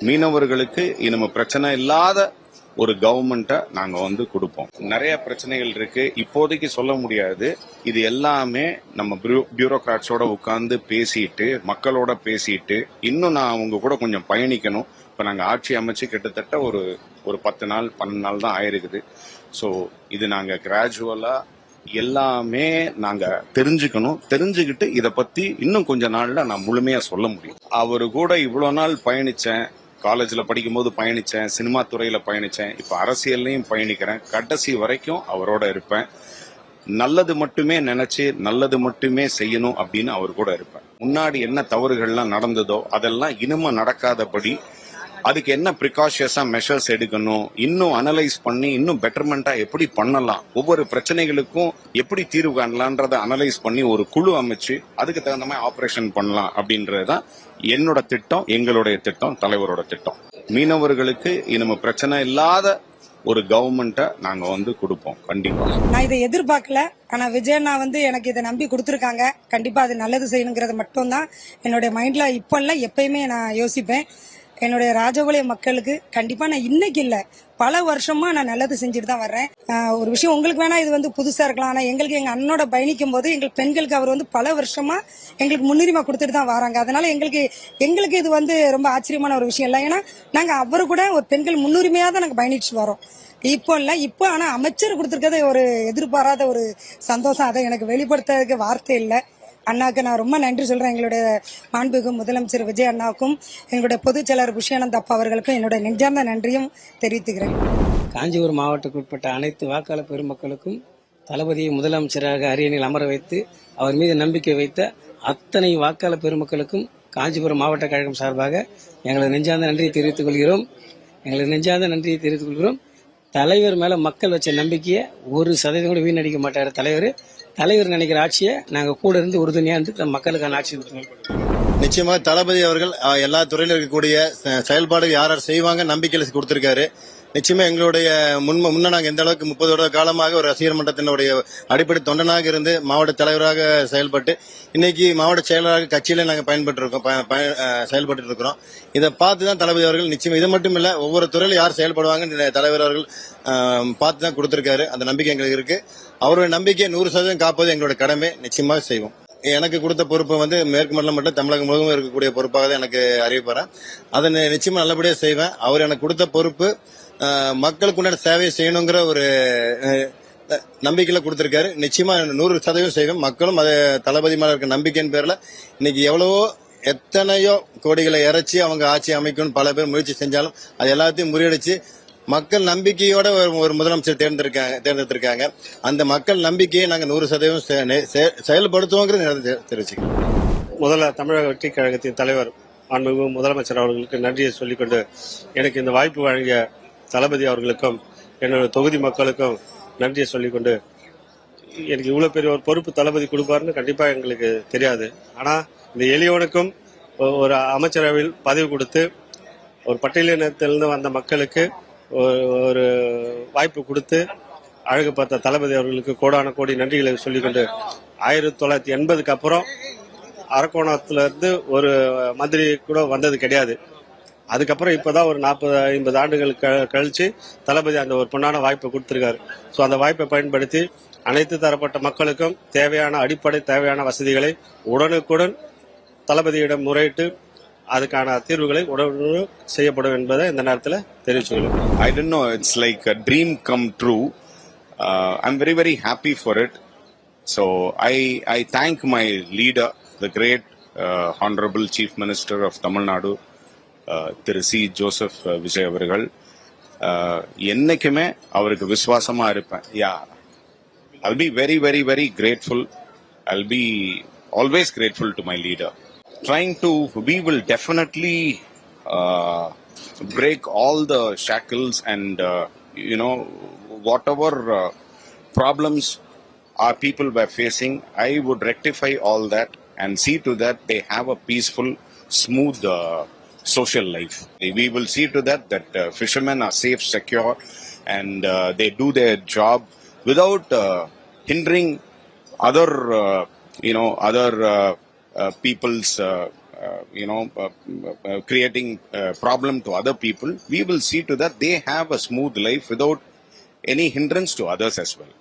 மீனவர்களுக்கு இனிமே பிரச்சனை இல்லாத ஒரு கவர்மெண்ட்டை நாங்க கொடுப்போம். நிறைய பிரச்சனைகள் இருக்கு, இப்போதைக்கு சொல்ல முடியாது. இது எல்லாமே நம்ம பியூரோகிராட்ஸோட உட்கார்ந்து பேசிட்டு, மக்களோட பேசிட்டு, இன்னும் நான் அவங்க கூட கொஞ்சம் பயணிக்கணும். இப்ப நாங்க ஆட்சி அமைச்சு கிட்டத்தட்ட ஒரு 10 நாள் 12 நாள் தான் ஆயிருக்குது. ஸோ இது நாங்க கிராஜுவலா எல்லாமே நாங்க தெரிஞ்சுக்கிட்டு இத பத்தி இன்னும் கொஞ்ச நாள்ல நான் முழுமையா சொல்ல முடியும். அவரு கூட இவ்வளவு நாள் பயணிச்சேன், காலேஜ்ல படிக்கும்போது பயணிச்சேன், சினிமா துறையில பயணிச்சேன், இப்ப அரசியல்லையும் பயணிக்கிறேன். கடைசி வரைக்கும் அவரோட இருப்பேன். நல்லது மட்டுமே நினைச்சு நல்லது மட்டுமே செய்யணும் அப்படின்னு அவர் கூட இருப்பேன். முன்னாடி என்ன தவறுகள்லாம் நடந்ததோ அதெல்லாம் இனிமே நடக்காதபடி அதுக்கு என்ன ப்ரிகாஷியஸா மெஷர்ஸ் எடுக்கணும், இன்னும் அனலைஸ் பண்ணி இன்னும் பெட்டர்மெண்டா எப்படி பண்ணலாம், ஒவ்வொரு பிரச்சனைகளுக்கும் எப்படி தீர்வு காணலான்றத அனலைஸ் பண்ணி ஒரு குழு அமைச்சு அதுக்கு தகுந்த மாதிரி ஆபரேஷன் பண்ணலாம் அப்படின்றதுதான் என்னோட திட்டம், எங்களுடைய திட்டம், தலைவரோட திட்டம். மீனவர்களுக்கு இனிமே பிரச்சனை இல்லாத ஒரு கவர்மெண்ட்டை நாங்க கொடுப்போம். கண்டிப்பா நான் இதை எதிர்பார்க்கல. ஆனா விஜயண்ணா எனக்கு இதை நம்பி கொடுத்துருக்காங்க. கண்டிப்பா அது நல்லது செய்யணுங்கிறது மட்டும்தான் என்னுடைய மைண்ட்ல இப்ப இல்ல எப்பயுமே நான் யோசிப்பேன். என்னுடைய ராஜபாளைய மக்களுக்கு கண்டிப்பா நான் இன்னைக்கு இல்ல பல வருஷமா நான் நல்லது செஞ்சுட்டு தான் வர்றேன். ஒரு விஷயம் உங்களுக்கு வேணா இது புதுசா இருக்கலாம், ஆனா எங்களுக்கு எங்க அண்ணனோட பயணிக்கும் போது எங்கள் பெண்களுக்கு அவர் பல வருஷமா எங்களுக்கு முன்னுரிமை கொடுத்துட்டு தான் வராங்க. அதனால எங்களுக்கு இது ரொம்ப ஆச்சரியமான ஒரு விஷயம் இல்லை. ஏன்னா நாங்க அவரு கூட ஒரு பெண்கள் முன்னுரிமையா தான் நாங்க பயணிச்சு வரோம். இப்போ இல்ல, இப்போ ஆனா அமைச்சர் கொடுத்திருக்கிறது ஒரு எதிர்பாராத ஒரு சந்தோஷம். அதை எனக்கு வெளிப்படுத்துறதுக்கு வார்த்தை இல்லை. அண்ணாவுக்கு நான் ரொம்ப நன்றி சொல்றேன். எங்களுடைய மாண்புமிகு முதலமைச்சர் விஜய் அண்ணாவுக்கும் எங்களுடைய பொதுச் செயலர் புஷ்யானந்த் அப்பா அவர்களுக்கும் என்னுடைய நெஞ்சார்ந்த நன்றியும் தெரிவித்துக்கிறேன். காஞ்சிபுரம் மாவட்டத்துக்கு உட்பட்ட அனைத்து வாக்காளர் பெருமக்களுக்கும் தளபதியை முதலமைச்சராக அரியணையில் அமர வைத்து அவர் மீது நம்பிக்கை வைத்த அத்தனை வாக்காளர் பெருமக்களுக்கும் காஞ்சிபுரம் மாவட்ட கழகம் சார்பாக எங்களது நெஞ்சார்ந்த நன்றியை தெரிவித்துக் கொள்கிறோம். தலைவர் மேல மக்கள் வச்ச நம்பிக்கையை 1% கூட வீணடிக்க மாட்டாரு தலைவர் நினைக்கிற ஆட்சியை நாங்க கூட இருந்து உறுதுணையா இருந்து மக்களுக்கான ஆட்சி நிச்சயமாக தளபதி அவர்கள் எல்லா துறையிலும் இருக்கக்கூடிய செயல்பாடுகள் யார் செய்வாங்க நம்பிக்கையில கொடுத்திருக்காரு. நிச்சயமா எங்களுடைய முன்ன நாங்க எந்த அளவுக்கு 30 வருட காலமாக ஒரு ரசிகர் மன்றத்தினுடைய அடிப்படை தொண்டனாக இருந்து மாவட்ட தலைவராக செயல்பட்டு இன்னைக்கு மாவட்ட செயலராக கட்சியில நாங்க செயல்பட்டு இருக்கிறோம். இதை பார்த்துதான் தளபதி அவர்கள் நிச்சயம் இது மட்டும் இல்ல ஒவ்வொரு துறையில யார் செயல்படுவாங்க தலைவர் அவர்கள் பார்த்துதான் கொடுத்திருக்காரு. அந்த நம்பிக்கை எங்களுக்கு இருக்கு. அவருடைய நம்பிக்கையை 100% காப்பது எங்களுடைய கடமை. நிச்சயமாக செய்வோம். எனக்கு கொடுத்த பொறுப்பு மேற்கு மண்டலம் மட்டும் தமிழகம் முழுவதும் இருக்கக்கூடிய பொறுப்பாக தான் எனக்கு அறிவிப்பறேன். அதை நிச்சயமா நல்லபடியா செய்வேன். அவர் எனக்கு கொடுத்த பொறுப்பு மக்களுக்கு உண்டான சேவையை செய்யணுங்கிற ஒரு நம்பிக்கையில கொடுத்திருக்காரு. நிச்சயமா 100% செய்வேன். மக்களும் அதை தளபதி மேல இருக்க நம்பிக்கையின் பேர்ல இன்னைக்கு எத்தனையோ கோடிகளை இறைச்சி அவங்க ஆட்சி அமைக்கணும்னு பல பேர் முயற்சி செஞ்சாலும் அது எல்லாத்தையும் முறியடிச்சு மக்கள் நம்பிக்கையோட ஒரு முதலமைச்சர் தேர்ந்தெடுத்திருக்காங்க. அந்த மக்கள் நம்பிக்கையை நாங்க 100% செயல்படுத்துவோங்கிறது தெரிவிச்சுக்கிறோம். முதல்ல தமிழக வெற்றி கழகத்தின் தலைவர் மாண்புமிகு முதலமைச்சர் அவர்களுக்கு நன்றியை சொல்லிக்கொண்டு எனக்கு இந்த வாய்ப்பு வழங்கிய தளபதி அவர்களுக்கும் என்னோட தொகுதி மக்களுக்கும் நன்றியை சொல்லிக்கொண்டு எனக்கு இவ்வளவு பெரிய ஒரு பொறுப்பு தளபதி கொடுப்பாருன்னு கண்டிப்பா எங்களுக்கு தெரியாது. ஆனா இந்த எளியவனுக்கும் ஒரு அமைச்சரவையில் பதவி கொடுத்து ஒரு பட்டியலினத்திலிருந்து வந்த மக்களுக்கு ஒரு வாய்ப்பு கொடுத்து அழகு பார்த்த தளபதி அவர்களுக்கு கோடான கோடி நன்றிகளை சொல்லிக்கொண்டு 1980க்கு அப்புறம் அரக்கோணத்துல இருந்து ஒரு மந்திரி கூட வந்தது கிடையாது. அதுக்கப்புறம் இப்பதான் ஒரு 40-50 ஆண்டுகள் கழிச்சு தளபதி அந்த ஒரு பொன்னான வாய்ப்பை கொடுத்திருக்காரு. ஸோ அந்த வாய்ப்பை பயன்படுத்தி அனைத்து தரப்பட்ட மக்களுக்கும் அடிப்படை தேவையான வசதிகளை உடனுக்குடன் தளபதியிடம் முறையிட்டு அதுக்கான தீர்வுகளை உடனுடன் செய்யப்படும் என்பதை இந்த நேரத்தில் தெரிவிச்சுக்கிறேன். I don't know, it's like a dream come true. I'm very, very happy for it. So I thank my leader, the great Honorable Chief Minister of Tamil Nadu, Thiru C. Joseph Vijay அவர்கள். என்னைக்குமே அவருக்கு விசுவாசமா இருப்பேன். I'll be very, very, very grateful. I'll be always grateful to my leader. We will definitely break all the shackles and whatever problems our people were facing, I would rectify all that and see to that they have a peaceful, smooth social life. We will see to that fishermen are safe, secure, and they do their job without hindering other people's creating problem to other people. We will see to that they have a smooth life without any hindrance to others as well.